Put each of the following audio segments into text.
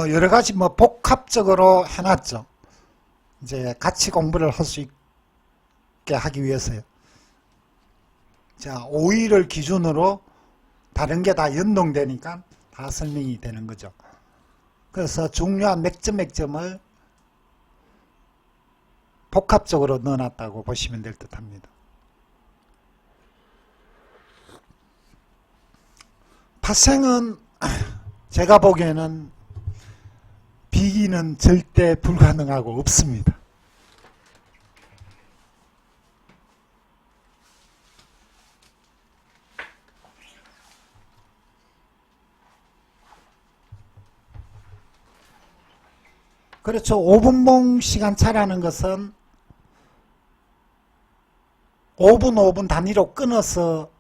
여러 가지 뭐 복합적으로 해놨죠. 이제 같이 공부를 할 수 있게 하기 위해서요. 자, 5일을 기준으로 다른 게 다 연동되니까 다 설명이 되는 거죠. 그래서 중요한 맥점을 복합적으로 넣어놨다고 보시면 될 듯 합니다. 파생은 제가 보기에는 비기는 절대 불가능하고 없습니다. 그렇죠. 5분봉 시간차라는 것은 5분 단위로 끊어서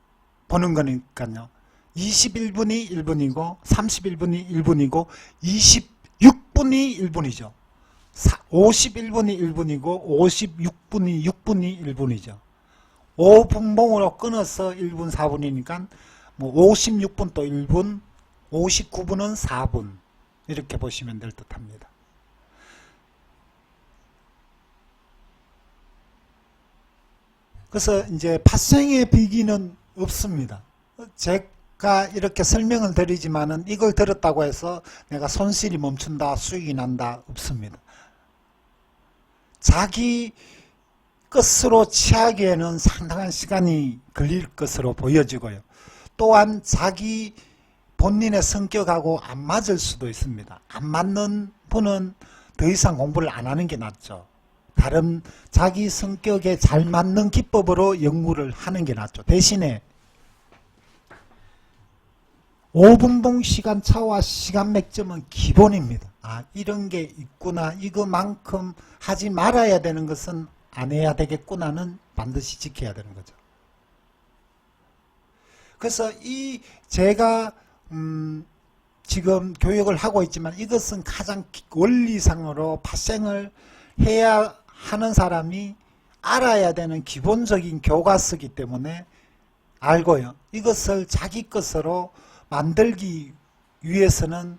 보는 거니까요. 21분이 1분이고 31분이 1분이고 26분이 1분이죠. 51분이 1분이고 56분이 6분이 1분이죠. 5분봉으로 끊어서 1분 4분이니까 뭐 56분 또 1분, 59분은 4분 이렇게 보시면 될 듯 합니다. 그래서 이제 파생의 비기는 없습니다. 제가 이렇게 설명을 드리지만은 이걸 들었다고 해서 내가 손실이 멈춘다, 수익이 난다 없습니다. 자기 것으로 취하기에는 상당한 시간이 걸릴 것으로 보여지고요. 또한 자기 본인의 성격하고 안 맞을 수도 있습니다. 안 맞는 분은 더 이상 공부를 안 하는 게 낫죠. 다른 자기 성격에 잘 맞는 기법으로 연구를 하는 게 낫죠. 대신에 5분봉 시간차와 시간 맥점은 기본입니다. 아, 이런 게 있구나, 이거만큼 하지 말아야 되는 것은 안 해야 되겠구나는 반드시 지켜야 되는 거죠. 그래서 제가 지금 교육을 하고 있지만 이것은 가장 원리상으로 파생을 해야 하는 사람이 알아야 되는 기본적인 교과서이기 때문에 알고요. 이것을 자기 것으로 만들기 위해서는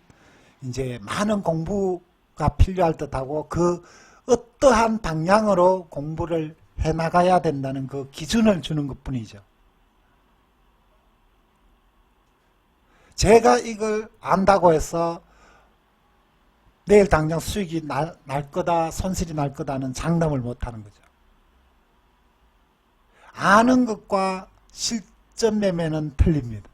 이제 많은 공부가 필요할 듯하고 그 어떠한 방향으로 공부를 해나가야 된다는 그 기준을 주는 것 뿐이죠. 제가 이걸 안다고 해서 내일 당장 수익이 날 거다, 손실이 날 거다는 장담을 못하는 거죠. 아는 것과 실전 매매는 틀립니다.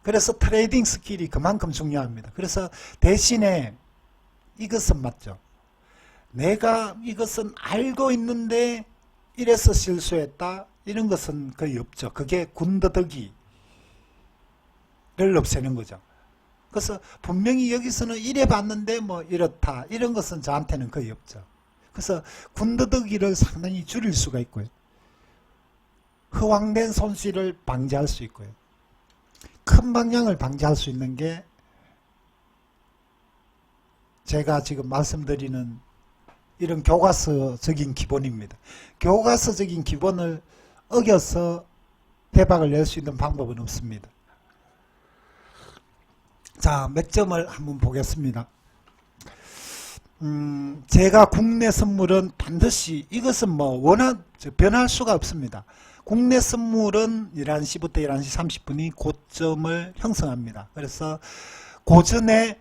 그래서 트레이딩 스킬이 그만큼 중요합니다. 그래서 대신에 이것은 맞죠. 내가 이것은 알고 있는데 이래서 실수했다, 이런 것은 거의 없죠. 그게 군더더기를 없애는 거죠. 그래서 분명히 여기서는 이래 봤는데 뭐 이렇다, 이런 것은 저한테는 거의 없죠. 그래서 군더더기를 상당히 줄일 수가 있고요. 허황된 손실을 방지할 수 있고요. 큰 방향을 방지할 수 있는 게 제가 지금 말씀드리는 이런 교과서적인 기본입니다. 교과서적인 기본을 어겨서 대박을 낼 수 있는 방법은 없습니다. 자, 맥점을 한번 보겠습니다. 제가 국내 선물은 반드시, 이것은 뭐 변할 수가 없습니다. 국내 선물은 11시부터 11시 30분이 고점을 형성합니다. 그래서 고전에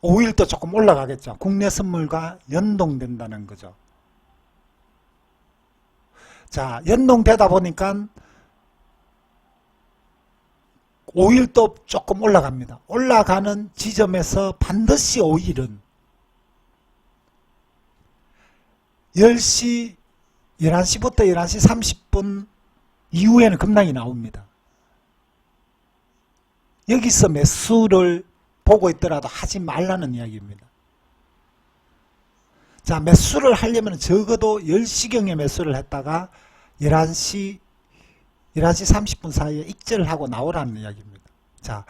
5일도 조금 올라가겠죠. 국내 선물과 연동된다는 거죠. 자, 연동되다 보니까 5일도 조금 올라갑니다. 올라가는 지점에서 반드시 5일은 11시부터 11시 30분 이후에는 급락이 나옵니다. 여기서 매수를 보고 있더라도 하지 말라는 이야기입니다. 자, 매수를 하려면 적어도 10시경에 매수를 했다가 11시 30분 사이에 익절을 하고 나오라는 이야기입니다. 자,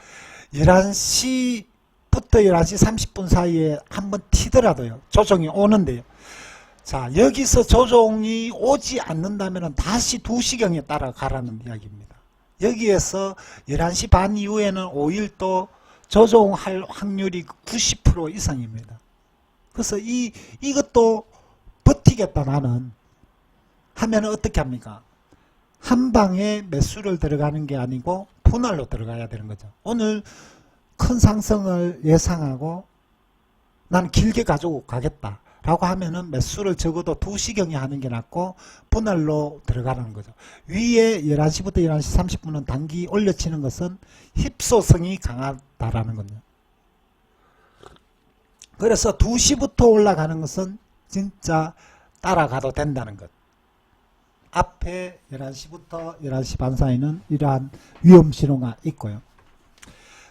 11시부터 11시 30분 사이에 한번 튀더라도요, 조정이 오는데요. 자, 여기서 조정이 오지 않는다면 다시 2시경에 따라가라는 이야기입니다. 여기에서 11시 반 이후에는 5일 또 조정할 확률이 90% 이상입니다. 그래서 이것도 버티겠다 나는 하면 어떻게 합니까? 한 방에 매수를 들어가는 게 아니고 분할로 들어가야 되는 거죠. 오늘 큰 상승을 예상하고 난 길게 가지고 가겠다 라고 하면은 매수를 적어도 2시경에 하는 게 낫고 분할로 들어가는 거죠. 위에 11시부터 11시 30분은 단기 올려치는 것은 힙소성이 강하다라는 거죠. 그래서 2시부터 올라가는 것은 진짜 따라가도 된다는 것. 앞에 11시부터 11시 반 사이는 이러한 위험 신호가 있고요.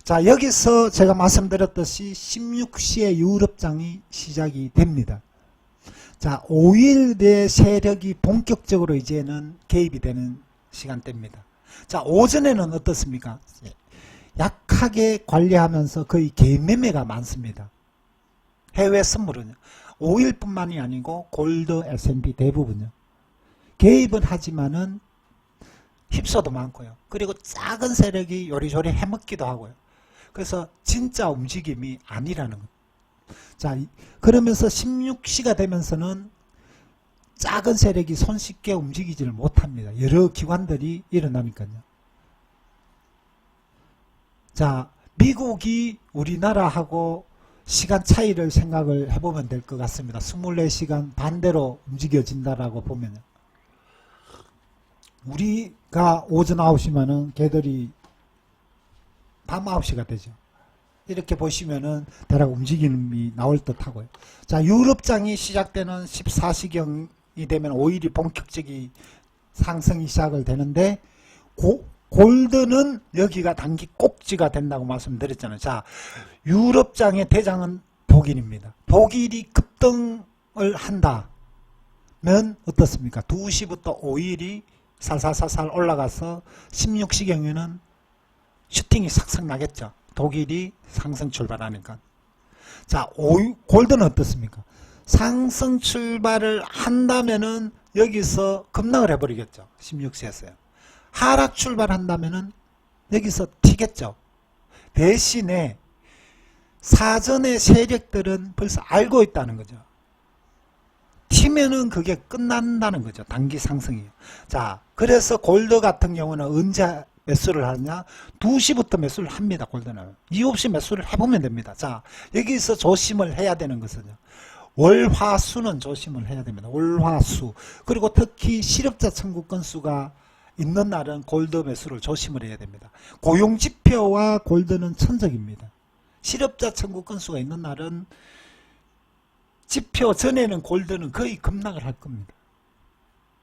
자, 여기서 제가 말씀드렸듯이 16시에 유럽장이 시작이 됩니다. 자, 5일의 세력이 본격적으로 이제는 개입이 되는 시간대입니다. 자, 오전에는 어떻습니까? 약하게 관리하면서 거의 개매매가 많습니다. 해외 선물은요. 5일뿐만이 아니고 골드, S&P 대부분요. 개입은 하지만은 휩써도 많고요. 그리고 작은 세력이 요리조리 해먹기도 하고요. 그래서 진짜 움직임이 아니라는 것. 자, 그러면서 16시가 되면서는 작은 세력이 손쉽게 움직이지를 못합니다. 여러 기관들이 일어나니까요. 자, 미국이 우리나라하고 시간 차이를 생각을 해보면 될 것 같습니다. 24시간 반대로 움직여진다라고 보면요. 우리가 오전 9시면은 걔들이 밤 9시가 되죠. 이렇게 보시면은 대략 움직임이 나올 듯 하고요. 자, 유럽장이 시작되는 14시경이 되면 5일이 본격적인 상승이 시작을 되는데, 골드는 여기가 단기 꼭지가 된다고 말씀드렸잖아요. 자, 유럽장의 대장은 독일입니다. 독일이 급등을 한다면 어떻습니까? 2시부터 5일이 살살살살 올라가서 16시경에는 슈팅이 싹싹 나겠죠. 독일이 상승 출발하니까. 자, 골드는 어떻습니까? 상승 출발을 한다면은 여기서 급락을 해버리겠죠. 16시에서요. 하락 출발한다면은 여기서 튀겠죠. 대신에 사전의 세력들은 벌써 알고 있다는 거죠. 튀면은 그게 끝난다는 거죠. 단기 상승이요. 자, 그래서 골드 같은 경우는 언제 매수를 하느냐? 2시부터 매수를 합니다. 골드는. 이유 없이 매수를 해보면 됩니다. 자, 여기서 조심을 해야 되는 것은요. 월화수는 조심을 해야 됩니다. 월화수. 그리고 특히 실업자 청구 건수가 있는 날은 골드 매수를 조심을 해야 됩니다. 고용지표와 골드는 천적입니다. 실업자 청구 건수가 있는 날은 지표 전에는 골드는 거의 급락을 할 겁니다.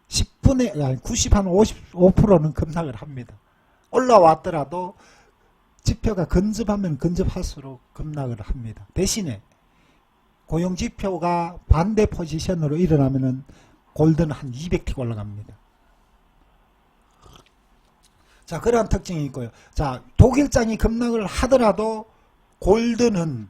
55%는 급락을 합니다. 올라왔더라도 지표가 근접하면 근접할수록 급락을 합니다. 대신에 고용지표가 반대 포지션으로 일어나면은 골드는 한 200틱 올라갑니다. 자, 그러한 특징이 있고요. 자, 독일장이 급락을 하더라도 골드는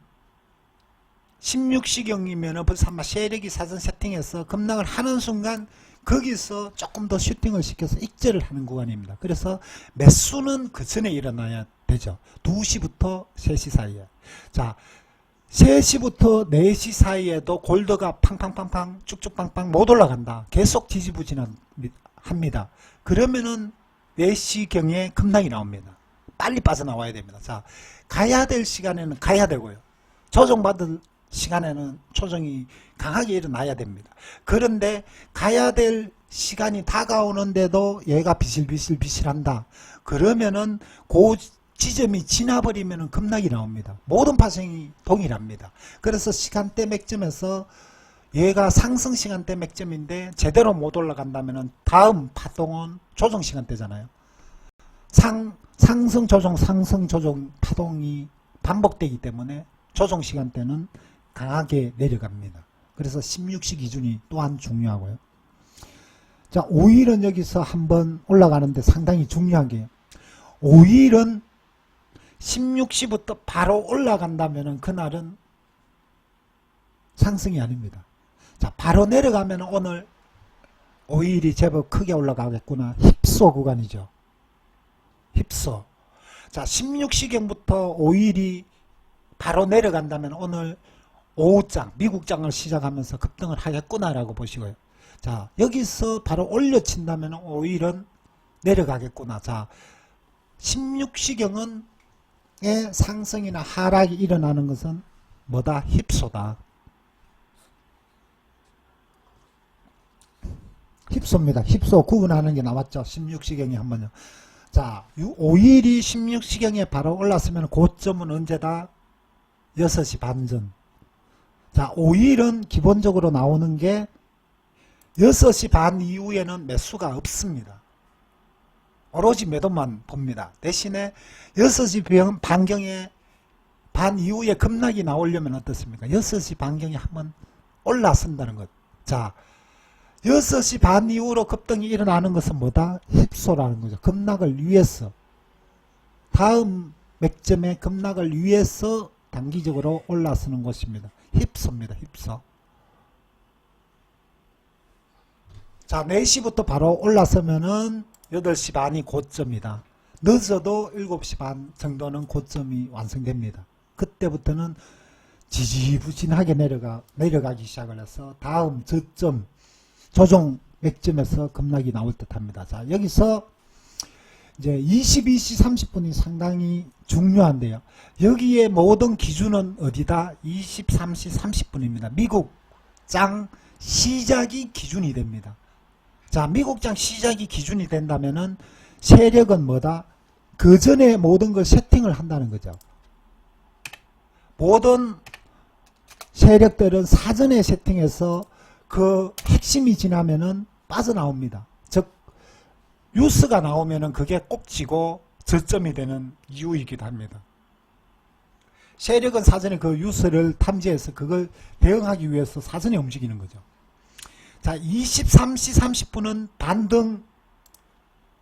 16시경이면 벌써 아마 세력이 사전 세팅해서 급락을 하는 순간 거기서 조금 더 슈팅을 시켜서 익절을 하는 구간입니다. 그래서 매수는 그 전에 일어나야 되죠. 2시부터 3시 사이에. 자, 3시부터 4시 사이에도 골드가 팡팡팡팡 쭉쭉빵빵 못 올라간다. 계속 지지부진합니다. 그러면은 4시경에 급락이 나옵니다. 빨리 빠져나와야 됩니다. 자, 가야 될 시간에는 가야 되고요. 조정받을 시간에는 조정이 강하게 일어나야 됩니다. 그런데 가야 될 시간이 다가오는데도 얘가 비실비실비실한다. 그러면은 그 지점이 지나버리면은 급락이 나옵니다. 모든 파생이 동일합니다. 그래서 시간대 맥점에서 얘가 상승 시간대 맥점인데 제대로 못 올라간다면은 다음 파동은 조정 시간대잖아요. 상승 조정 파동이 반복되기 때문에 조정 시간대는 강하게 내려갑니다. 그래서 16시 기준이 또한 중요하고요. 자, 5일은 여기서 한번 올라가는데 상당히 중요한 게요. 5일은 16시부터 바로 올라간다면 그날은 상승이 아닙니다. 자, 바로 내려가면 오늘 5일이 제법 크게 올라가겠구나. 힙소 구간이죠. 휩소. 자, 16시경부터 5일이 바로 내려간다면 오늘 오후장, 미국장을 시작하면서 급등을 하겠구나라고 보시고요. 자, 여기서 바로 올려친다면 5일은 내려가겠구나. 자, 16시경은 의 상승이나 하락이 일어나는 것은 뭐다? 휩소다. 휩소입니다. 휩소 구분하는 게 나왔죠. 16시경에 한번요. 자, 5일이 16시경에 바로 올랐으면 고점은 언제다? 6시 반 전. 자, 5일은 기본적으로 나오는 게 6시 반 이후에는 매수가 없습니다. 오로지 매도만 봅니다. 대신에 6시 반경에 반 이후에 급락이 나오려면 어떻습니까? 6시 반경에 한번 올라선다는 것. 자, 6시 반 이후로 급등이 일어나는 것은 뭐다? 휩소라는 거죠. 급락을 위해서. 다음 맥점의 급락을 위해서 단기적으로 올라서는 것입니다. 휩소입니다. 휩소. 자, 4시부터 바로 올라서면은 8시 반이 고점이다. 늦어도 7시 반 정도는 고점이 완성됩니다. 그때부터는 지지부진하게 내려가기 시작을 해서 다음 저점, 조정 맥점에서 급락이 나올 듯 합니다. 자, 여기서 이제 22시 30분이 상당히 중요한데요. 여기에 모든 기준은 어디다? 23시 30분입니다. 미국장 시작이 기준이 됩니다. 자, 미국장 시작이 기준이 된다면은 세력은 뭐다? 그 전에 모든 걸 세팅을 한다는 거죠. 모든 세력들은 사전에 세팅해서 그 핵심이 지나면은 빠져나옵니다. 즉, 뉴스가 나오면은 그게 꼭지고 저점이 되는 이유이기도 합니다. 세력은 사전에 그 뉴스를 탐지해서 그걸 대응하기 위해서 사전에 움직이는 거죠. 자, 23시 30분은 반등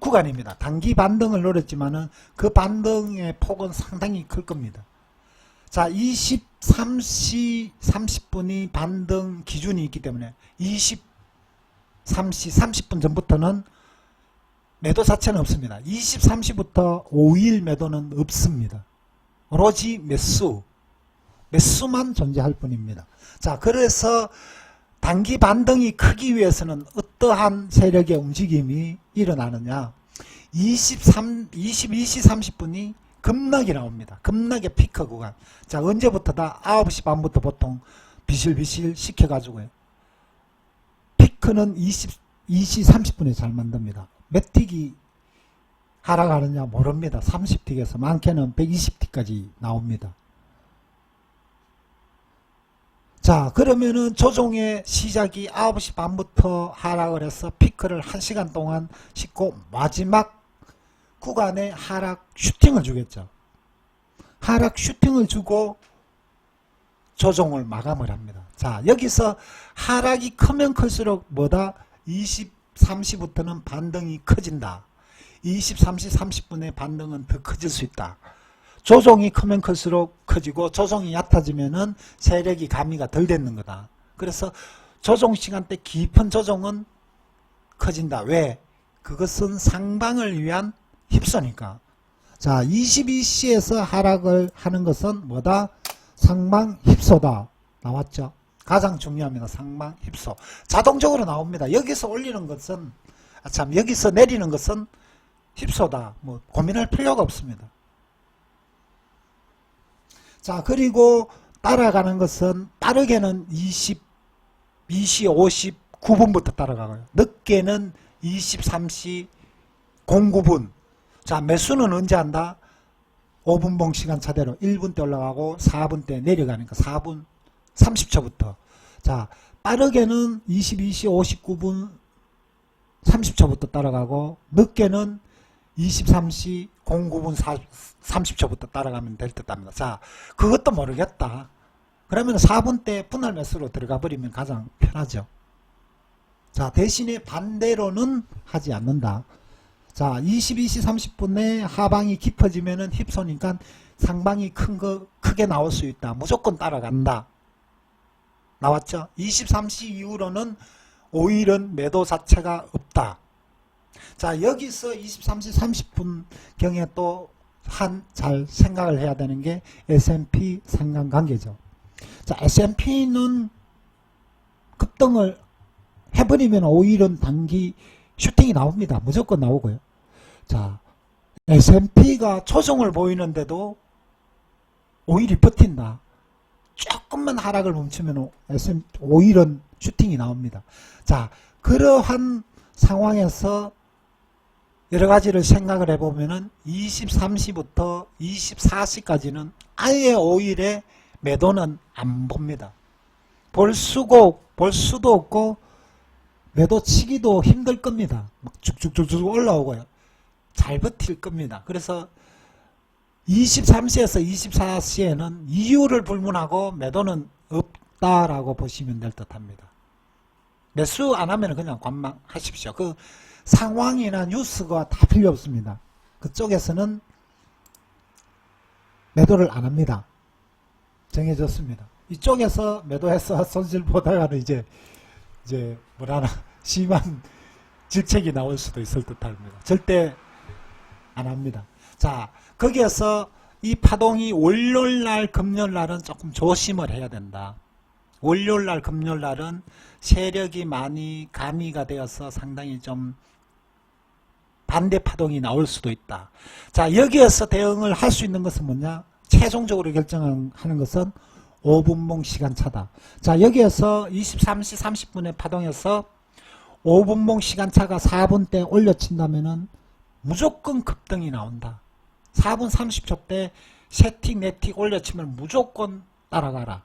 구간입니다. 단기 반등을 노렸지만은 그 반등의 폭은 상당히 클 겁니다. 자, 23시 30분이 반등 기준이 있기 때문에 23시 30분 전부터는 매도 자체는 없습니다. 23시부터 5일 매도는 없습니다. 오로지 매수만 존재할 뿐입니다. 자, 그래서 단기 반등이 크기 위해서는 어떠한 세력의 움직임이 일어나느냐. 22시 30분이 급락이 나옵니다. 급락의 피크 구간. 자, 언제부터다? 9시 반부터 보통 비실비실 시켜가지고요. 피크는 2시 30분에 잘 만듭니다. 몇 틱이 하락하느냐 모릅니다. 30틱에서 많게는 120틱까지 나옵니다. 자, 그러면은 조종의 시작이 9시 반부터 하락을 해서 피크를 1시간 동안 싣고 마지막 구간에 하락 슈팅을 주겠죠. 하락 슈팅을 주고 조종을 마감을 합니다. 자, 여기서 하락이 크면 클수록 뭐다? 23시부터는 반등이 커진다. 23시 30분에 반등은 더 커질 수 있다. 조종이 크면 클수록 커지고 조종이 얕아지면은 세력이 가미가 덜 되는 거다. 그래서 조종 시간대 깊은 조종은 커진다. 왜? 그것은 상방을 위한 휩소니까. 자, 22시에서 하락을 하는 것은 뭐다? 상방 휩소다. 나왔죠? 가장 중요합니다. 상방 휩소. 자동적으로 나옵니다. 여기서 올리는 것은, 여기서 내리는 것은 휩소다. 뭐, 고민할 필요가 없습니다. 자, 그리고 따라가는 것은 빠르게는 2시 59분부터 따라가고요. 늦게는 23시 09분. 자, 매수는 언제 한다? 5분봉 시간 차대로 1분 때 올라가고 4분 때 내려가니까 4분 30초부터. 자, 빠르게는 22시 59분 30초부터 따라가고 늦게는 23시 09분 30초부터 따라가면 될 듯 합니다. 자, 그것도 모르겠다. 그러면 4분 때 분할 매수로 들어가 버리면 가장 편하죠. 자, 대신에 반대로는 하지 않는다. 자, 22시 30분에 하방이 깊어지면은 힙소니까 상방이 크게 나올 수 있다. 무조건 따라간다. 나왔죠? 23시 이후로는 5일은 매도 자체가 없다. 자, 여기서 23시 30분 경에 또 잘 생각을 해야 되는 게 S&P 상관관계죠. 자, S&P는 급등을 해버리면 오일은 단기 슈팅이 나옵니다. 무조건 나오고요. 자, S&P가 초정을 보이는데도 오일이 버틴다. 조금만 하락을 멈추면 오일은 슈팅이 나옵니다. 자, 그러한 상황에서 여러 가지를 생각을 해보면은 23시부터 24시까지는 아예 오일의 매도는 안 봅니다. 볼 수도 없고 매도 치기도 힘들 겁니다. 막 쭉쭉쭉쭉 올라오고요. 잘 버틸 겁니다. 그래서 23시에서 24시에는 이유를 불문하고 매도는 없다라고 보시면 될 듯합니다. 매수 안 하면 그냥 관망하십시오. 그 상황이나 뉴스가 다 필요 없습니다. 그쪽에서는 매도를 안 합니다. 정해졌습니다. 이쪽에서 매도해서 손실 보다가는 이제 뭐라나 심한 질책이 나올 수도 있을 듯합니다. 절대 안 합니다. 자, 거기에서 이 파동이 월요일날 금요일날은 조금 조심을 해야 된다. 월요일날 금요일날은 세력이 많이 가미가 되어서 상당히 좀 반대 파동이 나올 수도 있다. 자, 여기에서 대응을 할 수 있는 것은 뭐냐? 최종적으로 결정하는 것은 5분봉 시간차다. 자, 여기에서 23시 30분의 파동에서 5분봉 시간차가 4분 때 올려친다면은 무조건 급등이 나온다. 4분 30초 때 세틱 네틱 올려치면 무조건 따라가라.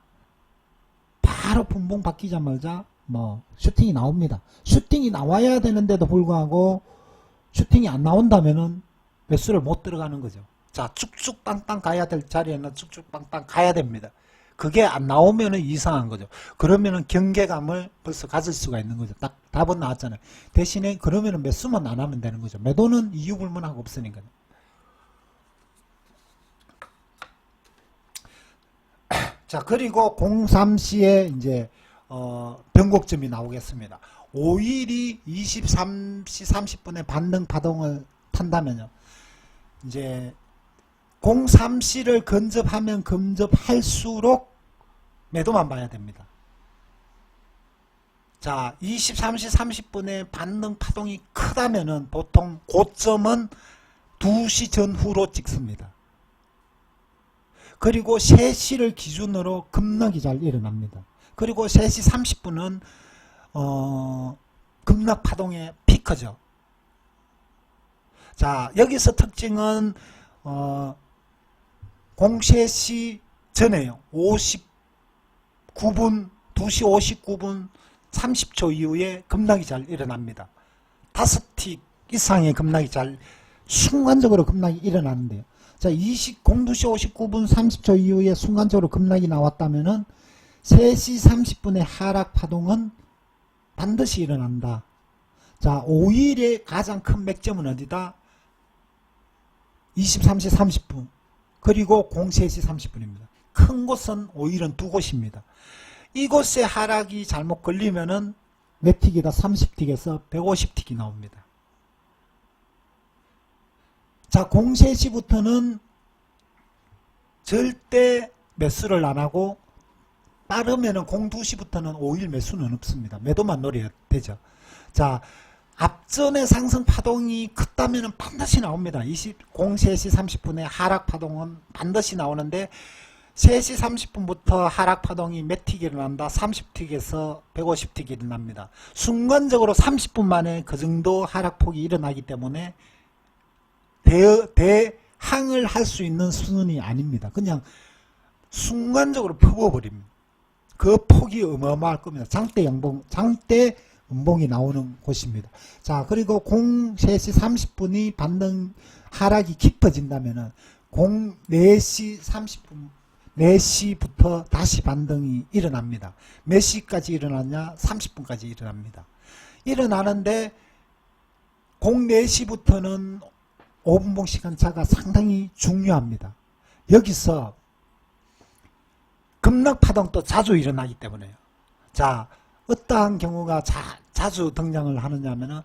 바로 분봉 바뀌자마자 슈팅이 나옵니다. 슈팅이 나와야 되는데도 불구하고 슈팅이 안 나온다면은 매수를 못 들어가는 거죠. 자, 쭉쭉 빵빵 가야 될 자리에는 쭉쭉 빵빵 가야 됩니다. 그게 안 나오면은 이상한 거죠. 그러면은 경계감을 벌써 가질 수가 있는 거죠. 딱 답은 나왔잖아요. 대신에 그러면은 매수만 안 하면 되는 거죠. 매도는 이유 불문하고 없으니까요. 자, 그리고 03시에 이제 변곡점이 나오겠습니다. 5일이 23시 30분에 반등 파동을 탄다면요. 이제 03시를 근접하면 근접할수록 매도만 봐야 됩니다. 자, 23시 30분에 반등 파동이 크다면은 보통 고점은 2시 전후로 찍습니다. 그리고 3시를 기준으로 급락이 잘 일어납니다. 그리고 3시 30분은 급락 파동의 피크죠. 자, 여기서 특징은 03시 전에요. 59분, 2시 59분 30초 이후에 급락이 잘 일어납니다. 5틱 이상의 급락이 순간적으로 급락이 일어나는데요. 자, 02시 59분 30초 이후에 순간적으로 급락이 나왔다면은 3시 30분의 하락 파동은 반드시 일어난다. 자, 5일의 가장 큰 맥점은 어디다? 23시 30분 그리고 03시 30분입니다. 큰 곳은 5일은 두 곳입니다. 이곳에 하락이 잘못 걸리면은 몇 틱이다? 30틱에서 150틱이 나옵니다. 자, 03시부터는 절대 매수를 안 하고 빠르면은 02시부터는 5일 매수는 없습니다. 매도만 노려야 되죠. 자, 앞전에 상승 파동이 컸다면은 반드시 나옵니다. 03시 30분에 하락 파동은 반드시 나오는데 3시 30분부터 하락 파동이 몇 틱이 일어난다? 30틱에서 150틱이 일어납니다. 순간적으로 30분 만에 그 정도 하락폭이 일어나기 때문에 대항을 할 수 있는 수준이 아닙니다. 그냥 순간적으로 퍼부어버립니다. 그 폭이 어마어마할 겁니다. 장대 음봉이 나오는 곳입니다. 자, 그리고 03시 30분이 반등 하락이 깊어진다면은 04시 30분 4시부터 다시 반등이 일어납니다. 몇 시까지 일어나냐? 30분까지 일어납니다. 일어나는데 04시부터는 5분봉 시간차가 상당히 중요합니다. 여기서 급락 파동도 자주 일어나기 때문에요. 자, 어떠한 경우가 자주 등장을 하느냐 하면은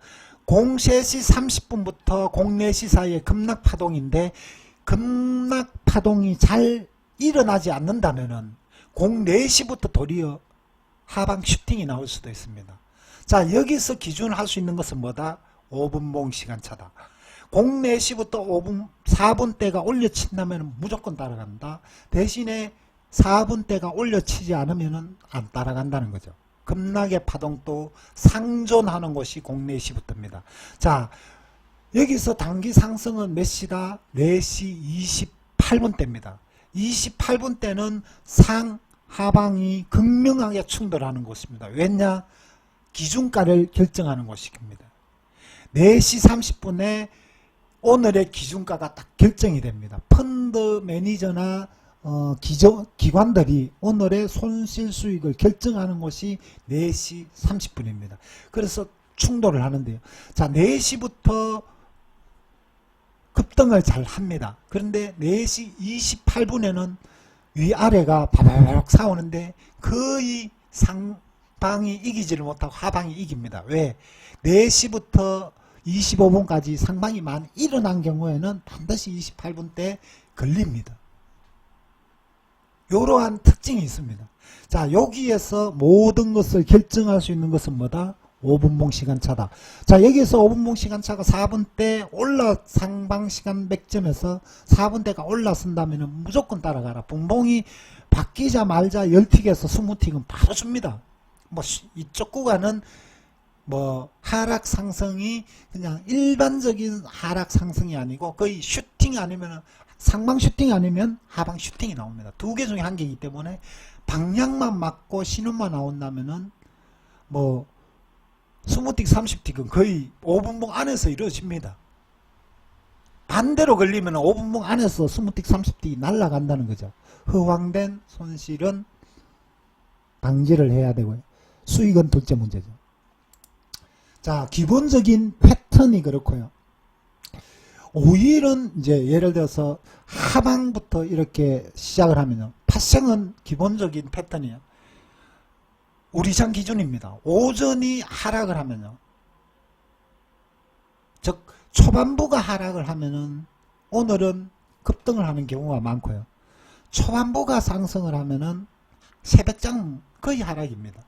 03시 30분부터 04시 사이에 급락파동인데 급락파동이 잘 일어나지 않는다면은 04시부터 도리어 하방 슈팅이 나올 수도 있습니다. 자, 여기서 기준할 수 있는 것은 뭐다? 5분봉 시간차다. 04시부터 5분, 4분대가 올려친다면 무조건 따라간다. 대신에 4분대가 올려치지 않으면 안 따라간다는 거죠. 급락의 파동도 상존하는 곳이 04시부터입니다. 자, 여기서 단기 상승은 몇 시다? 4시 28분대입니다. 28분대는 상하방이 극명하게 충돌하는 곳입니다. 왜냐? 기준가를 결정하는 곳입니다. 4시 30분에 오늘의 기준가가 딱 결정이 됩니다. 펀드 매니저나 기관들이 오늘의 손실 수익을 결정하는 곳이 4시 30분입니다. 그래서 충돌을 하는데요. 자, 4시부터 급등을 잘 합니다. 그런데 4시 28분에는 위아래가 바바박 싸우는데 거의 상방이 이기지를 못하고 하방이 이깁니다. 왜? 4시부터 25분까지 상방이 많이 일어난 경우에는 반드시 28분 때 걸립니다. 이러한 특징이 있습니다. 자, 여기에서 모든 것을 결정할 수 있는 것은 뭐다? 5분봉 시간차다. 자, 여기에서 5분봉 시간차가 4분 때 상방 시간 맥점에서 4분 대가 올라선다면 무조건 따라가라. 분봉이 바뀌자마자 10틱에서 20틱은 바로 줍니다. 뭐 이쪽 구간은 뭐 하락 상승이 그냥 일반적인 하락 상승이 아니고 거의 슈팅 아니면 상방 슈팅 아니면 하방 슈팅이 나옵니다. 두 개 중에 한 개이기 때문에 방향만 맞고 신호만 나온다면은 뭐 20틱 30틱은 거의 5분봉 안에서 이루어집니다. 반대로 걸리면 5분봉 안에서 20틱 30틱이 날아간다는 거죠. 허황된 손실은 방지를 해야 되고요. 수익은 둘째 문제죠. 자, 기본적인 패턴이 그렇고요. 5일은 이제 예를 들어서 하방부터 이렇게 시작을 하면요. 파생은 기본적인 패턴이에요. 우리장 기준입니다. 오전이 하락을 하면요. 즉 초반부가 하락을 하면은 오늘은 급등을 하는 경우가 많고요. 초반부가 상승을 하면은 새벽장 거의 하락입니다.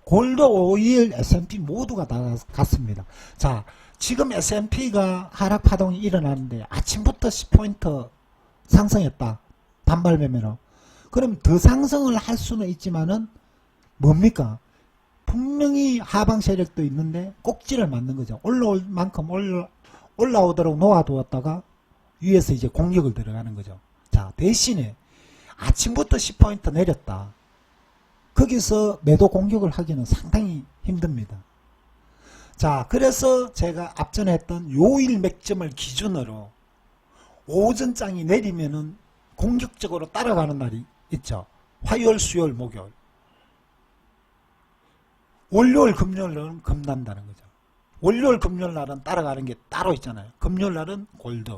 골드 5일 S&P 모두가 다 같습니다. 자, 지금 S&P가 하락 파동이 일어나는데 아침부터 10포인트 상승했다. 단발 매매로. 그럼 더 상승을 할 수는 있지만은 뭡니까? 분명히 하방 세력도 있는데 꼭지를 맞는 거죠. 올라올 만큼 올라오도록 놓아두었다가 위에서 이제 공격을 들어가는 거죠. 자, 대신에 아침부터 10포인트 내렸다. 거기서 매도 공격을 하기는 상당히 힘듭니다. 자, 그래서 제가 앞전에 했던 요일 맥점을 기준으로 오전장이 내리면은 공격적으로 따라가는 날이 있죠. 화요일, 수요일, 목요일. 월요일, 금요일은 겁난다는 거죠. 월요일, 금요일 날은 따라가는 게 따로 있잖아요. 금요일 날은 골드.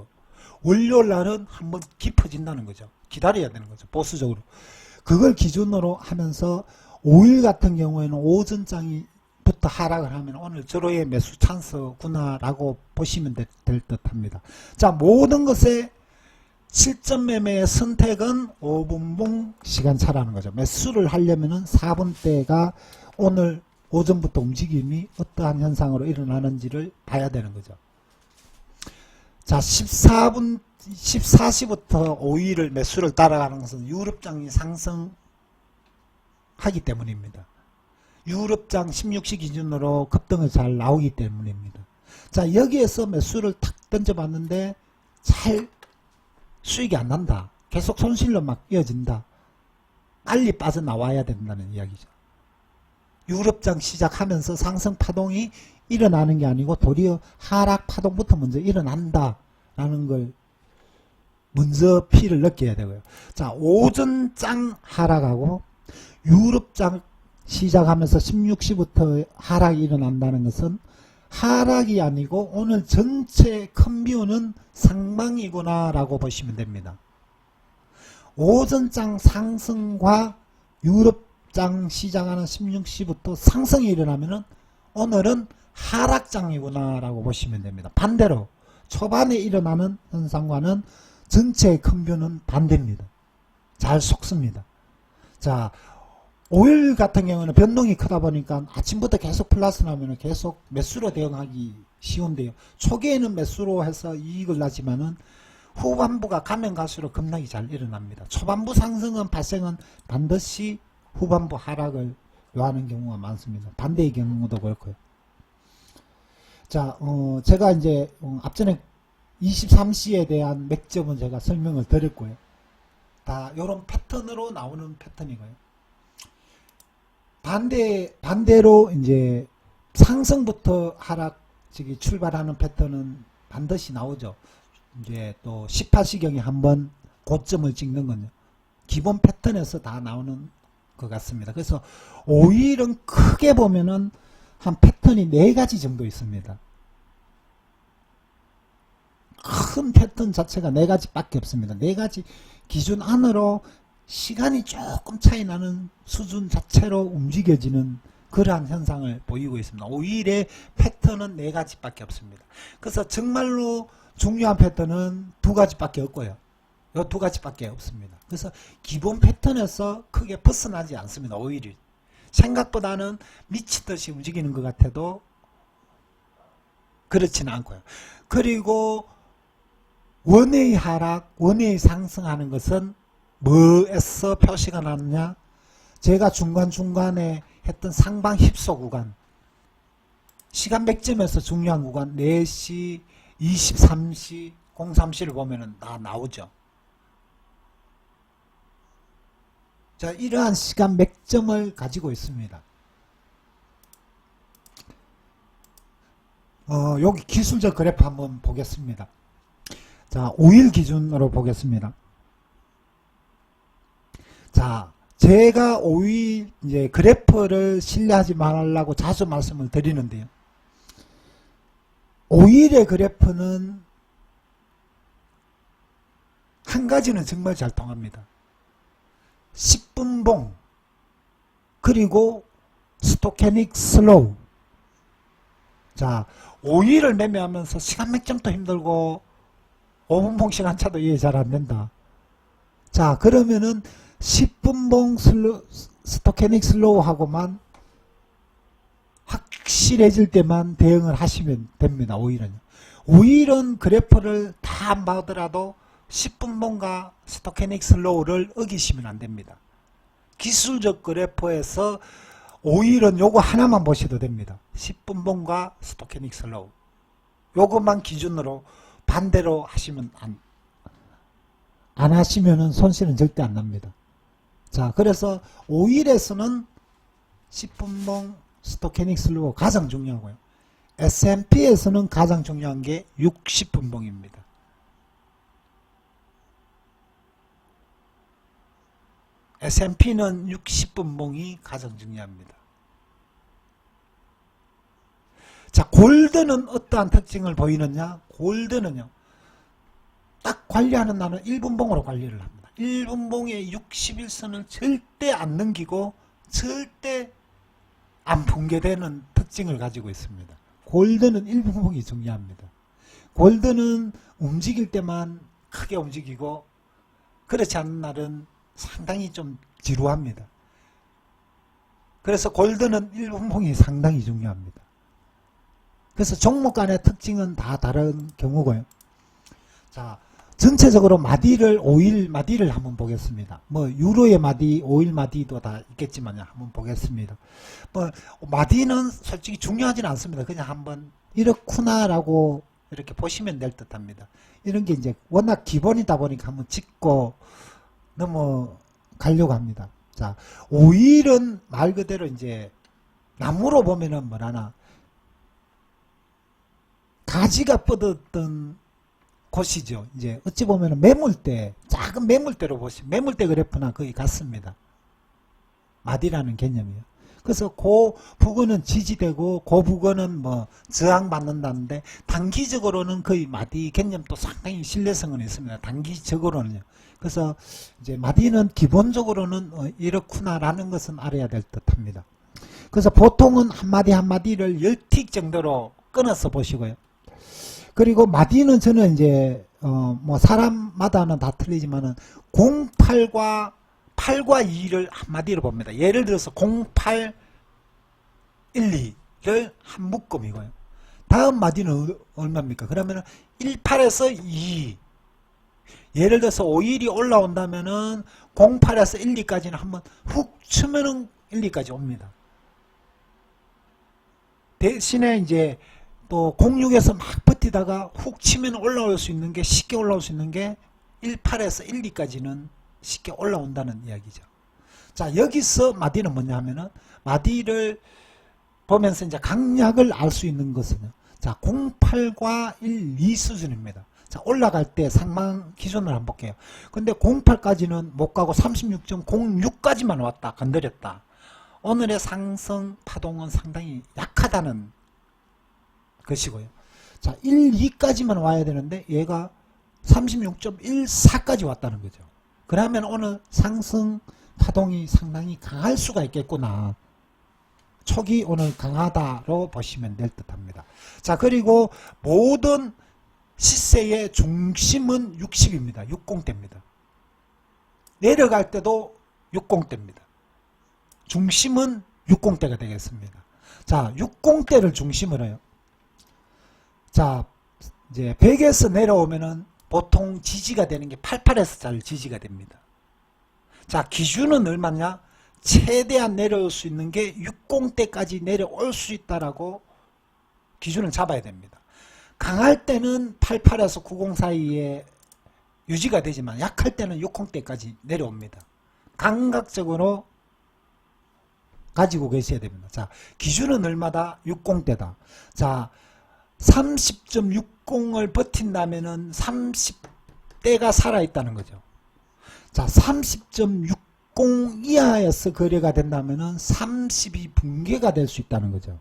월요일 날은 한번 깊어진다는 거죠. 기다려야 되는 거죠. 보수적으로. 그걸 기준으로 하면서 5일 같은 경우에는 오전장부터 하락을 하면 오늘 절호의 매수 찬스구나라고 보시면 될 듯합니다. 자, 모든 것의 실전 매매의 선택은 5분봉 시간차라는 거죠. 매수를 하려면은 4분대가 오늘 오전부터 움직임이 어떠한 현상으로 일어나는지를 봐야 되는 거죠. 자, 14시부터 5일을 매수를 따라가는 것은 유럽장이 상승하기 때문입니다. 유럽장 16시 기준으로 급등을 잘 나오기 때문입니다. 자, 여기에서 매수를 탁 던져봤는데 잘 수익이 안 난다. 계속 손실로 막 이어진다. 빨리 빠져나와야 된다는 이야기죠. 유럽장 시작하면서 상승 파동이 일어나는 게 아니고 도리어 하락 파동부터 먼저 일어난다라는 걸 먼저 피를 느껴야 되고요. 자, 오전장 하락하고 유럽장 시작하면서 16시부터 하락이 일어난다는 것은 하락이 아니고 오늘 전체 큰 뷰는 상방이구나 라고 보시면 됩니다. 오전장 상승과 유럽장 시작하는 16시부터 상승이 일어나면은 오늘은 하락장이구나 라고 보시면 됩니다. 반대로 초반에 일어나는 현상과는 전체의 큰 뷰는 반대입니다. 잘 속습니다. 자, 5일 같은 경우는 변동이 크다 보니까 아침부터 계속 플러스 나면 계속 매수로 대응하기 쉬운데요. 초기에는 매수로 해서 이익을 나지만은 후반부가 가면 갈수록 급락이 잘 일어납니다. 초반부 상승은 발생은 반드시 후반부 하락을 요하는 경우가 많습니다. 반대의 경우도 그렇고요. 자, 제가 이제 앞전에 23시에 대한 맥점은 제가 설명을 드렸고요. 다 요런 패턴으로 나오는 패턴이고요. 반대로 이제 상승부터 하락직이 출발하는 패턴은 반드시 나오죠. 이제 또 18시경에 한번 고점을 찍는 건요. 기본 패턴에서 다 나오는 것 같습니다. 그래서 5일은 크게 보면은 한 패턴이 4가지 정도 있습니다. 큰 패턴 자체가 4가지 밖에 없습니다. 4가지 기준 안으로 시간이 조금 차이 나는 수준 자체로 움직여지는 그러한 현상을 보이고 있습니다. 5일의 패턴은 4가지 밖에 없습니다. 그래서 정말로 중요한 패턴은 2가지밖에 없고요. 요 2가지밖에 없습니다. 그래서 기본 패턴에서 크게 벗어나지 않습니다. 5일이 생각보다는 미치듯이 움직이는 것 같아도 그렇지는 않고요. 그리고 원의 하락, 원의 상승하는 것은 뭐에서 표시가 나느냐? 제가 중간중간에 했던 상방 힙소 구간, 시간 맥점에서 중요한 구간 4시, 23시, 03시를 보면은 다 나오죠. 자, 이러한 시간 맥점을 가지고 있습니다. 여기 기술적 그래프 한번 보겠습니다. 자, 5일 기준으로 보겠습니다. 자, 제가 5일 이제 그래프를 신뢰하지 말라고 자주 말씀을 드리는데요. 5일의 그래프는 한 가지는 정말 잘 통합니다. 10분봉 그리고 스토캐닉 슬로우. 자, 5일을 매매하면서 시간 맥점도 힘들고 5분봉 시간차도 이해 잘 안된다. 자, 그러면은 10분봉 스토캐닉 슬로우하고만 확실해질 때만 대응을 하시면 됩니다. 5일은요. 5일은 그래프를 다 안 봐더라도 10분봉과 스토캐닉 슬로우를 어기시면 안 됩니다. 기술적 그래프에서 5일은 요거 하나만 보셔도 됩니다. 10분봉과 스토캐닉 슬로우. 요것만 기준으로 반대로 하시면 안 하시면은 손실은 절대 안 납니다. 자, 그래서 5일에서는 10분봉 스토캐닉 슬로우 가장 중요하고요. S&P에서는 가장 중요한 게 60분봉입니다. S&P는 60분봉이 가장 중요합니다. 자, 골드는 어떠한 특징을 보이느냐? 골드는요, 딱 관리하는 날은 1분봉으로 관리를 합니다. 1분봉의 61선을 절대 안 넘기고 절대 안 붕괴되는 특징을 가지고 있습니다. 골드는 1분봉이 중요합니다. 골드는 움직일 때만 크게 움직이고 그렇지 않은 날은 상당히 좀 지루합니다. 그래서 골드는 1분봉이 상당히 중요합니다. 그래서 종목 간의 특징은 다 다른 경우고요. 자, 전체적으로 마디를 5일 마디를 한번 보겠습니다. 뭐 유로의 마디, 5일 마디도 다 있겠지만 한번 보겠습니다. 뭐 마디는 솔직히 중요하지는 않습니다. 그냥 한번 이렇구나라고 이렇게 보시면 될 듯합니다. 이런 게 이제 워낙 기본이다 보니까 한번 짚고 넘어가려고 합니다. 자, 5일은 말 그대로 이제 나무로 보면은 뭐라나 가지가 뻗었던 곳이죠. 이제 어찌 보면 매물대, 작은 매물대로 보시면 매물대 그래프나 거의 같습니다. 마디라는 개념이요. 그래서 그 부근은 지지되고 그 부근은 뭐 저항받는다는데 단기적으로는 거의 마디 개념도 상당히 신뢰성은 있습니다. 단기적으로는요. 그래서 이제 마디는 기본적으로는 이렇구나라는 것은 알아야 될 듯합니다. 그래서 보통은 한마디 한마디를 10틱 정도로 끊어서 보시고요. 그리고 마디는 저는 이제 뭐 사람마다는 다 틀리지만은 08과 8과 2를 한마디로 봅니다. 예를 들어서 08, 1, 2를 한 묶음이고요. 다음 마디는 얼마입니까? 그러면은 18에서 2. 예를 들어서 5일이 올라온다면은 08에서 1, 2까지는 한번 훅 치면은 1, 2까지 옵니다. 대신에 이제 또 06에서 막 버티다가 훅 치면 올라올 수 있는 게 쉽게 올라올 수 있는 게 18에서 1, 2까지는 쉽게 올라온다는 이야기죠. 자, 여기서 마디는 뭐냐 하면은 마디를 보면서 이제 강약을 알 수 있는 것은요. 자, 08과 1, 2 수준입니다. 자, 올라갈 때 상방 기준을 한번 볼게요. 근데 08까지는 못 가고 36.06까지만 왔다. 건드렸다. 오늘의 상승 파동은 상당히 약하다는 것이고요. 자, 1, 2까지만 와야 되는데 얘가 36.14까지 왔다는 거죠. 그러면 오늘 상승 파동이 상당히 강할 수가 있겠구나. 촉이 오늘 강하다로 보시면 될 듯합니다. 자, 그리고 모든 시세의 중심은 60입니다. 60대입니다. 내려갈 때도 60대입니다. 중심은 60대가 되겠습니다. 자, 60대를 중심으로 해요. 자, 이제 100에서 내려오면은 보통 지지가 되는 게 88에서 잘 지지가 됩니다. 자, 기준은 얼마냐? 최대한 내려올 수 있는 게 60대까지 내려올 수 있다라고 기준을 잡아야 됩니다. 강할 때는 88에서 90 사이에 유지가 되지만 약할 때는 60대까지 내려옵니다. 감각적으로 가지고 계셔야 됩니다. 자, 기준은 얼마다? 60대다. 자, 30.60을 버틴다면은 30대가 살아있다는 거죠. 자, 30.60 이하에서 거래가 된다면은 30이 붕괴가 될 수 있다는 거죠.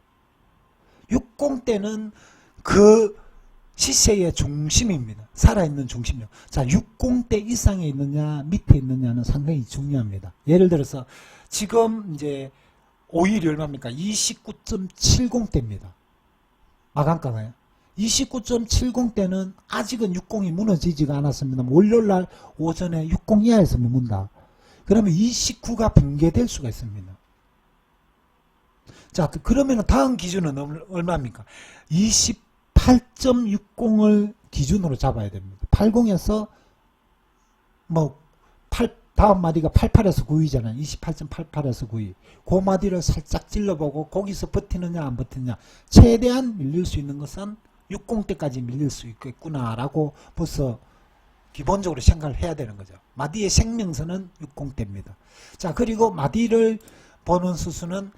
60대는 그 시세의 중심입니다. 살아있는 중심력. 자, 60대 이상에 있느냐 밑에 있느냐는 상당히 중요합니다. 예를 들어서 지금 이제 5일이 얼마입니까? 29.70대입니다. 마감가가요. 29.70대는 아직은 60이 무너지지가 않았습니다. 월요일날 오전에 60 이하에서 머문다. 그러면 29가 붕괴될 수가 있습니다. 자, 그러면 다음 기준은 얼마입니까? 28.60을 기준으로 잡아야 됩니다. 80에서 다음 마디가 88에서 9위잖아요. 28.88에서 9위. 그 마디를 살짝 찔러보고 거기서 버티느냐 안 버티느냐. 최대한 밀릴 수 있는 것은 60대까지 밀릴 수 있겠구나라고 벌써 기본적으로 생각을 해야 되는 거죠. 마디의 생명선은 60대입니다. 자, 그리고 마디를 보는 수수는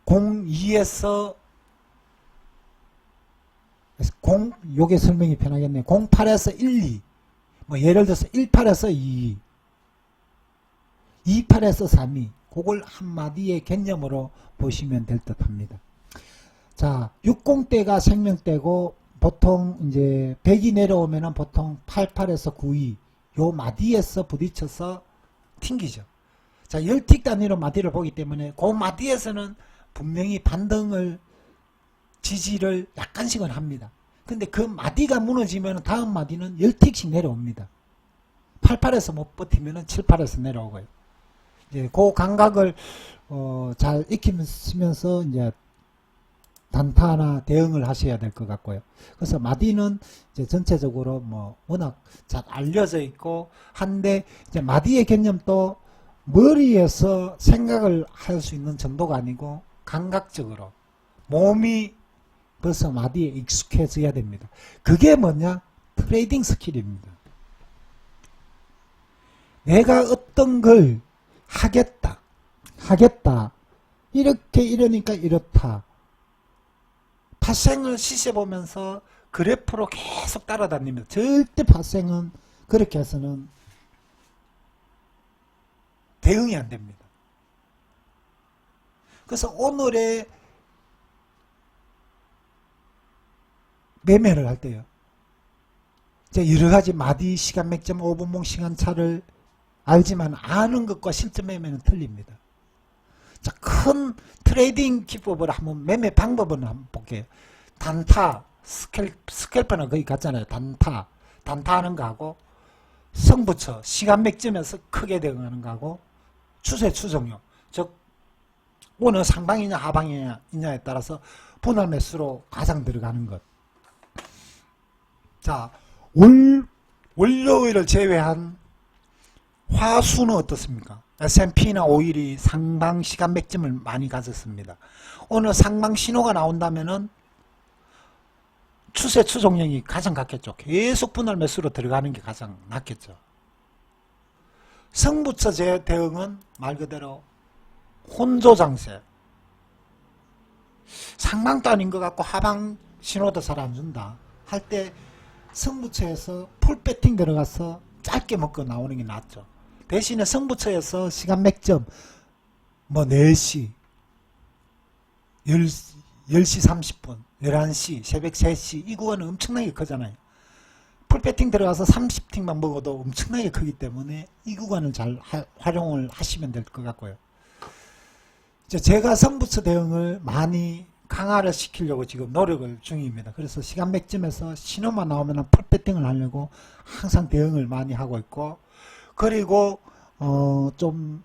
02에서 요게 설명이 편하겠네요. 08에서 1, 2. 뭐 예를 들어서 18에서 2, 28에서 3위. 그걸 한마디의 개념으로 보시면 될 듯 합니다. 자, 60대가 생명대고 보통 이제 100이 내려오면은 보통 88에서 9위 요 마디에서 부딪혀서 튕기죠. 자, 10틱 단위로 마디를 보기 때문에 그 마디에서는 분명히 반등을 지지를 약간씩은 합니다. 근데 그 마디가 무너지면 다음 마디는 10틱씩 내려옵니다. 88에서 못 버티면은 7, 8에서 내려오고요. 이제 그 감각을 잘 익히면서 이제 단타나 대응을 하셔야 될 것 같고요. 그래서 마디는 이제 전체적으로 뭐 워낙 잘 알려져 있고 한데 이제 마디의 개념도 머리에서 생각을 할 수 있는 정도가 아니고 감각적으로 몸이 벌써 마디에 익숙해져야 됩니다. 그게 뭐냐? 트레이딩 스킬입니다. 내가 어떤 걸 하겠다. 이렇게 이러니까 이렇다. 파생을 시세보면서 그래프로 계속 따라다닙니다. 절대 파생은 그렇게 해서는 대응이 안 됩니다. 그래서 오늘의 매매를 할 때요. 여러 가지 마디 시간 맥점 5분봉 시간차를 알지만 아는 것과 실제 매매는 틀립니다. 자, 큰 트레이딩 기법을 한번 매매 방법을 한번 볼게요. 단타, 스캘퍼는 거의 같잖아요. 단타 하는 거하고 성부처, 시간 맥점에서 크게 대응하는 거하고 추세 추정료, 즉 오늘 상방이냐 하방이냐에 따라서 분할 매수로 가장 들어가는 것. 자, 월요일을 제외한 화수는 어떻습니까? S&P나 오일이 상방 시간 맥점을 많이 가졌습니다. 오늘 상방 신호가 나온다면은 추세 추종력이 가장 같겠죠. 계속 분할 매수로 들어가는 게 가장 낫겠죠. 성부처 대응은 말 그대로 혼조장세. 상방도 아닌 것 같고 하방 신호도 잘 안 준다 할 때 성부처에서 풀 배팅 들어가서 짧게 먹고 나오는 게 낫죠. 대신에 성부처에서 시간 맥점 뭐 4시 10시 30분 11시 새벽 3시 이 구간은 엄청나게 크잖아요. 풀배팅 들어가서 30틱만 먹어도 엄청나게 크기 때문에 이 구간을 잘 활용을 하시면 될 것 같고요. 제가 성부처 대응을 많이 강화를 시키려고 지금 노력을 중입니다. 그래서 시간 맥점에서 신호만 나오면 풀배팅을 하려고 항상 대응을 많이 하고 있고, 그리고 좀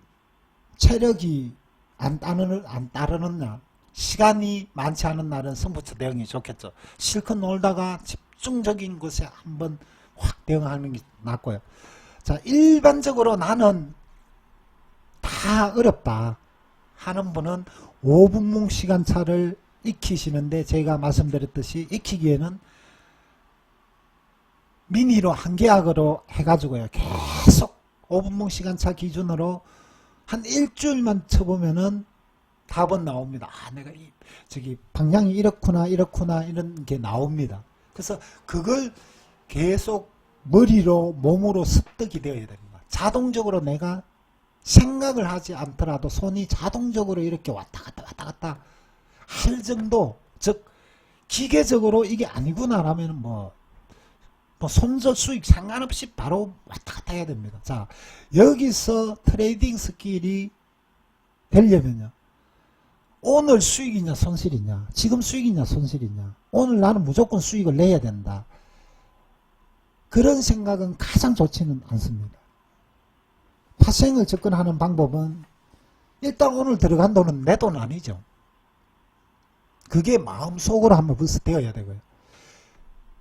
체력이 안 따르는 날, 시간이 많지 않은 날은 성부처 대응이 좋겠죠. 실컷 놀다가 집중적인 곳에 한번 확 대응하는 게 낫고요. 자, 일반적으로 나는 다 어렵다 하는 분은 5분봉 시간차를 익히시는데, 제가 말씀드렸듯이 익히기에는 미니로 한 계약으로 해가지고요, 계속 5분봉 시간차 기준으로 한 일주일만 쳐보면은 답은 나옵니다. 아, 내가 저기 방향이 이렇구나 이런 게 나옵니다. 그래서 그걸 계속 머리로 몸으로 습득이 되어야 됩니다. 자동적으로 내가 생각을 하지 않더라도 손이 자동적으로 이렇게 왔다 갔다 할 정도, 즉 기계적으로 이게 아니구나 라면 뭐 손절 수익 상관없이 바로 왔다 갔다 해야 됩니다. 자, 여기서 트레이딩 스킬이 되려면요, 오늘 수익이냐 손실이냐, 지금 수익이냐 손실이냐, 오늘 나는 무조건 수익을 내야 된다, 그런 생각은 가장 좋지는 않습니다. 파생을 접근하는 방법은 일단 오늘 들어간 돈은 내 돈 아니죠. 그게 마음속으로 한번 벌써 되어야 되고요.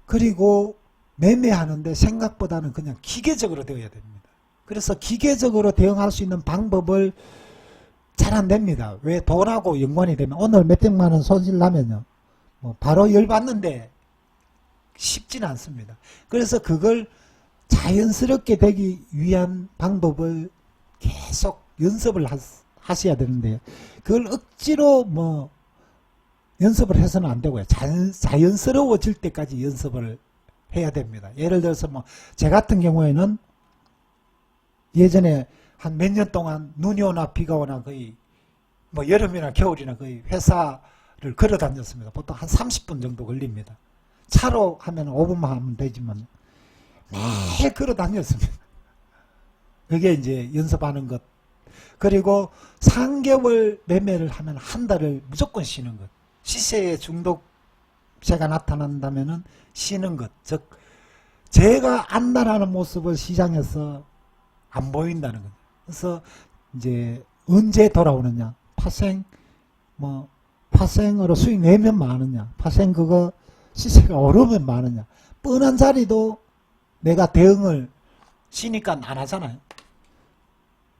그리고 매매하는데 생각보다는 그냥 기계적으로 되어야 됩니다. 그래서 기계적으로 대응할 수 있는 방법을 잘 안 됩니다. 왜? 돈하고 연관이 되면 오늘 몇백만 원 손실 나면요, 뭐 바로 열받는데 쉽지는 않습니다. 그래서 그걸 자연스럽게 되기 위한 방법을 계속 연습을 하셔야 되는데요, 그걸 억지로 뭐 연습을 해서는 안 되고요. 자연스러워질 때까지 연습을 해야 됩니다. 예를 들어서 뭐 제 같은 경우에는 예전에 한 몇 년 동안 눈이 오나 비가 오나 거의 뭐 여름이나 겨울이나 거의 회사를 걸어 다녔습니다. 보통 한 30분 정도 걸립니다. 차로 하면 5분만 하면 되지만 매일 걸어 다녔습니다. 그게 이제 연습하는 것. 그리고 3개월 매매를 하면 한 달을 무조건 쉬는 것. 시세에 중독세가 나타난다면은 쉬는 것. 즉 제가 안달하는 모습을 시장에서 안 보인다는 거죠. 그래서 이제 언제 돌아오느냐, 파생으로 수익 내면 많으냐, 파생 그거 시세가 오르면 많으냐. 뻔한 자리도 내가 대응을 쉬니까 안 하잖아요.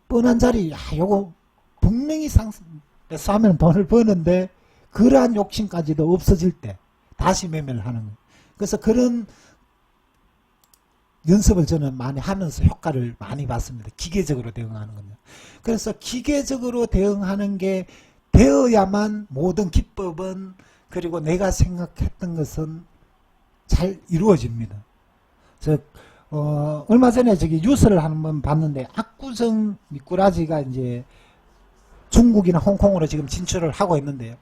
뻔한 자리, 요거 분명히 상승해서 하면 돈을 버는데 그러한 욕심까지도 없어질 때 다시 매매를 하는 거예요. 그래서 그런 연습을 저는 많이 하면서 효과를 많이 봤습니다. 기계적으로 대응하는 건요. 그래서 기계적으로 대응하는 게 되어야만 모든 기법은, 그리고 내가 생각했던 것은 잘 이루어집니다. 얼마 전에 저기 뉴스를 한번 봤는데, 압구정 미꾸라지가 이제 중국이나 홍콩으로 지금 진출을 하고 있는데요,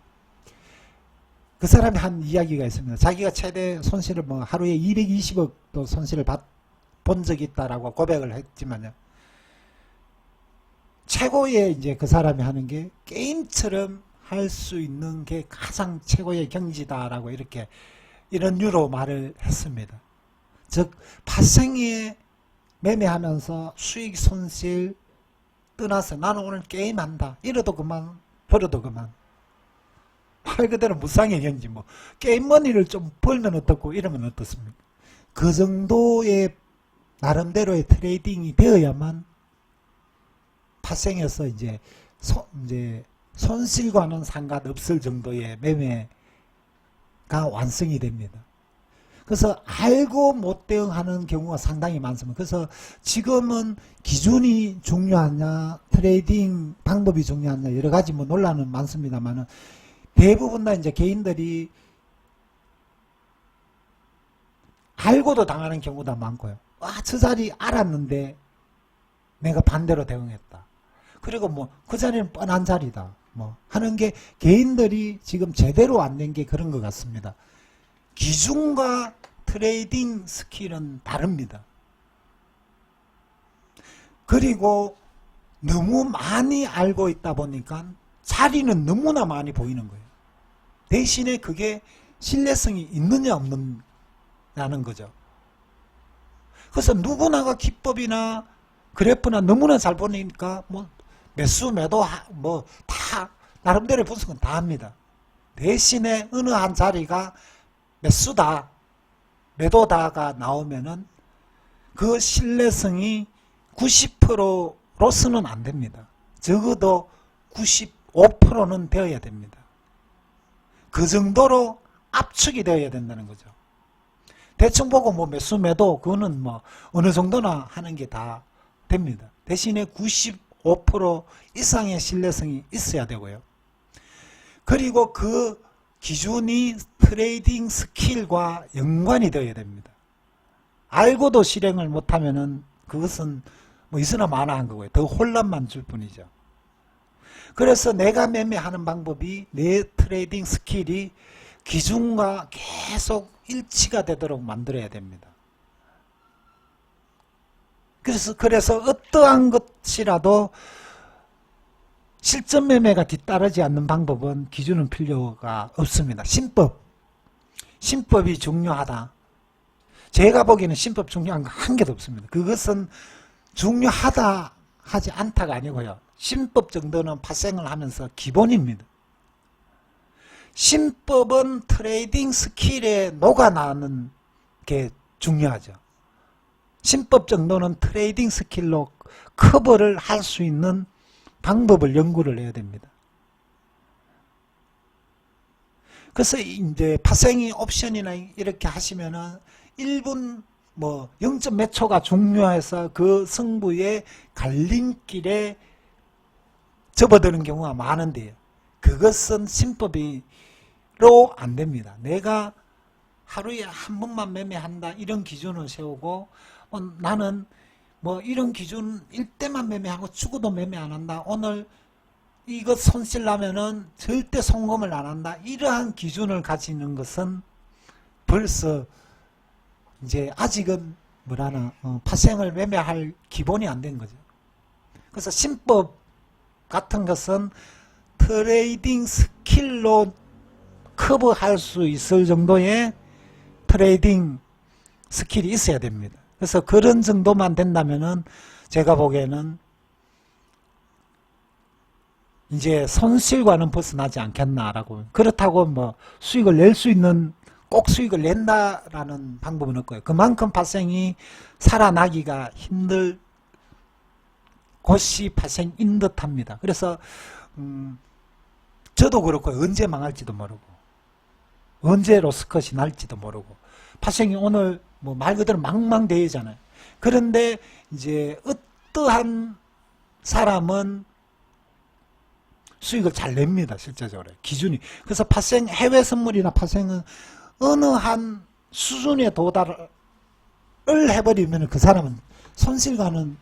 그 사람이 한 이야기가 있습니다. 자기가 최대 손실을 뭐 하루에 220억도 손실을 본 적이 있다라고 고백을 했지만요, 최고의 이제 그 사람이 하는 게 게임처럼 할 수 있는 게 가장 최고의 경지다라고 이렇게 이런 류로 말을 했습니다. 즉 파생에 매매하면서 수익 손실 떠나서 나는 오늘 게임한다 이러도 그만 벌어도 그만 말 그대로 무상의 경지 뭐 게임 머니를 좀 벌면 어떻고 이러면 어떻습니까? 그 정도의 나름대로의 트레이딩이 되어야만 파생해서 이제 손실과는 상관없을 정도의 매매가 완성이 됩니다. 그래서 알고 못 대응하는 경우가 상당히 많습니다. 그래서 지금은 기준이 중요하냐 트레이딩 방법이 중요하냐 여러 가지 뭐 논란은 많습니다만은 대부분 다 이제 개인들이 알고도 당하는 경우도 많고요. 저 자리 알았는데 내가 반대로 대응했다. 그리고 뭐 그 자리는 뻔한 자리다. 뭐 하는 게 개인들이 지금 제대로 안 된 게 그런 것 같습니다. 기준과 트레이딩 스킬은 다릅니다. 그리고 너무 많이 알고 있다 보니까 자리는 너무나 많이 보이는 거예요. 대신에 그게 신뢰성이 있느냐 없느냐는 거죠. 그래서 누구나가 기법이나 그래프나 너무나 잘 보니까 뭐 매수 매도 뭐 다 나름대로 분석은 다 합니다. 대신에 어느 한 자리가 매수다 매도다가 나오면은 그 신뢰성이 90%로서는 안 됩니다. 적어도 95%는 되어야 됩니다. 그 정도로 압축이 되어야 된다는 거죠. 대충 보고 뭐 매수 매도 그거는 뭐 어느 정도나 하는 게 다 됩니다. 대신에 95% 이상의 신뢰성이 있어야 되고요. 그리고 그 기준이 트레이딩 스킬과 연관이 되어야 됩니다. 알고도 실행을 못하면은 그것은 뭐 있으나 마나한 거고요. 더 혼란만 줄 뿐이죠. 그래서 내가 매매하는 방법이 내 트레이딩 스킬이 기준과 계속 일치가 되도록 만들어야 됩니다. 그래서 어떠한 것이라도 실전 매매가 뒤따르지 않는 방법은 기준은 필요가 없습니다. 신법이 중요하다. 제가 보기에는 신법 중요한 거 한 개도 없습니다. 그것은 중요하다 하지 않다가 아니고요. 신법 정도는 파생을 하면서 기본입니다. 신법은 트레이딩 스킬에 녹아나는 게 중요하죠. 신법 정도는 트레이딩 스킬로 커버를 할 수 있는 방법을 연구를 해야 됩니다. 그래서 이제 파생이 옵션이나 이렇게 하시면은 1분 뭐 0점 몇 초가 중요해서 그 승부의 갈림길에 접어드는 경우가 많은데요. 그것은 신법으로 안 됩니다. 내가 하루에 한 번만 매매한다 이런 기준을 세우고 나는 뭐 이런 기준 일때만 매매하고 죽어도 매매 안 한다. 오늘 이것 손실 나면은 절대 송금을 안 한다. 이러한 기준을 가지는 것은 벌써 이제 아직은 뭐라나 파생을 매매할 기본이 안 된 거죠. 그래서 신법 같은 것은 트레이딩 스킬로 커버할 수 있을 정도의 트레이딩 스킬이 있어야 됩니다. 그래서 그런 정도만 된다면은 제가 보기에는 이제 손실과는 벗어나지 않겠나라고. 그렇다고 뭐 수익을 낼 수 있는 꼭 수익을 낸다라는 방법은 없고요. 그만큼 발생이 살아나기가 힘들 곳이 발생인 듯합니다. 그래서 저도 그렇고 언제 망할지도 모르고 언제 로스컷이 날지도 모르고 발생이 오늘 뭐 말 그대로 망망대해잖아요. 그런데 이제 어떠한 사람은 수익을 잘 냅니다. 실제적으로 기준이. 그래서 파생 해외 선물이나 파생은 어느 한 수준에 도달을 해버리면 그 사람은 손실과는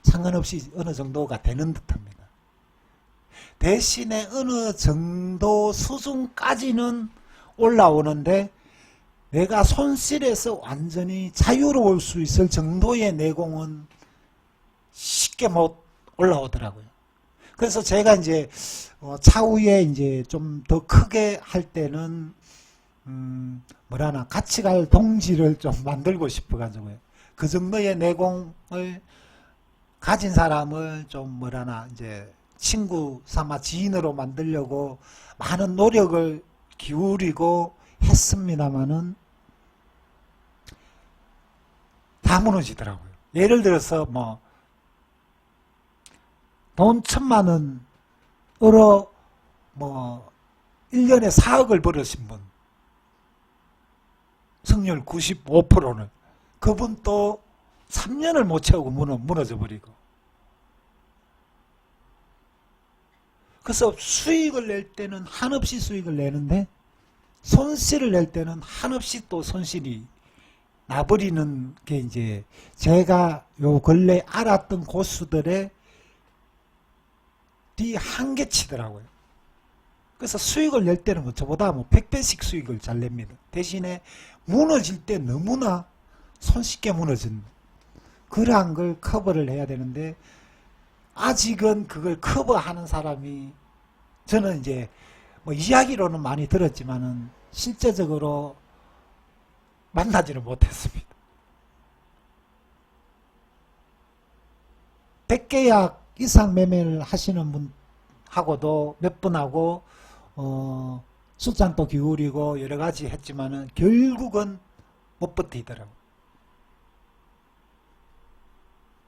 상관없이 어느 정도가 되는 듯합니다. 대신에 어느 정도 수준까지는 올라오는데 내가 손실에서 완전히 자유로울 수 있을 정도의 내공은 쉽게 못 올라오더라고요. 그래서 제가 이제 차후에 이제 좀 더 크게 할 때는 뭐라나 같이 갈 동지를 좀 만들고 싶어 가지고요. 그 정도의 내공을 가진 사람을 좀 뭐라나 이제 친구 삼아 지인으로 만들려고 많은 노력을 기울이고 했습니다마는 다 무너지더라고요. 예를 들어서 뭐 돈 1,000만 원으로 뭐 1년에 4억을 벌으신 분, 승률 95%는 그분 또 3년을 못 채우고 무너져 버리고. 그래서 수익을 낼 때는 한없이 수익을 내는데 손실을 낼 때는 한없이 또 손실이 나버리는 게 이제 제가 요 근래 알았던 고수들의 한계치더라고요. 그래서 수익을 낼 때는 뭐 저보다 뭐 100배씩 수익을 잘 냅니다. 대신에 무너질 때 너무나 손쉽게 무너진 그러한 걸 커버를 해야 되는데 아직은 그걸 커버하는 사람이 저는 이제 뭐 이야기로는 많이 들었지만은 실제적으로 만나지는 못했습니다. 100계약 이상 매매를 하시는 분하고도 몇 분하고 술잔도 기울이고 여러 가지 했지만은 결국은 못 버티더라고요.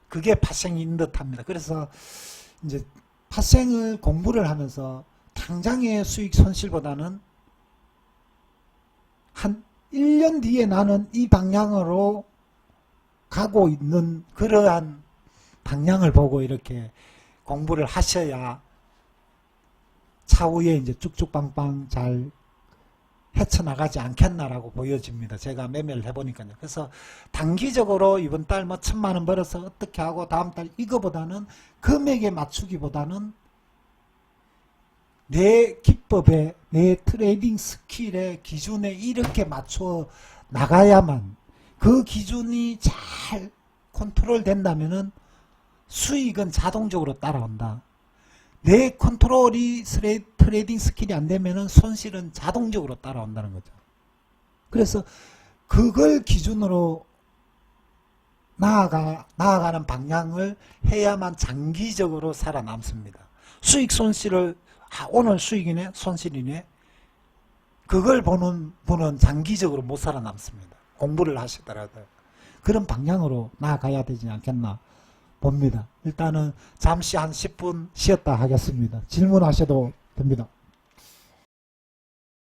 그게 파생인 듯 합니다. 그래서 이제 파생을 공부를 하면서 당장의 수익 손실보다는 한 1년 뒤에 나는 이 방향으로 가고 있는 그러한 방향을 보고 이렇게 공부를 하셔야 차후에 이제 쭉쭉빵빵 잘 헤쳐나가지 않겠나라고 보여집니다. 제가 매매를 해보니까요. 그래서 단기적으로 이번 달 뭐 1,000만 원 벌어서 어떻게 하고 다음 달 이거보다는 금액에 맞추기보다는 내 기법에 내 트레이딩 스킬의 기준에 이렇게 맞춰 나가야만 그 기준이 잘 컨트롤 된다면은 수익은 자동적으로 따라온다. 내 컨트롤이 트레이딩 스킬이 안 되면은 손실은 자동적으로 따라온다는 거죠. 그래서 그걸 기준으로 나아가는 방향을 해야만 장기적으로 살아남습니다. 수익 손실을 오늘 수익이네 손실이네 그걸 보는 분은 장기적으로 못 살아남습니다. 공부를 하시더라도 그런 방향으로 나아가야 되지 않겠나 봅니다. 일단은 잠시 한 10분 쉬었다 하겠습니다. 질문하셔도 됩니다.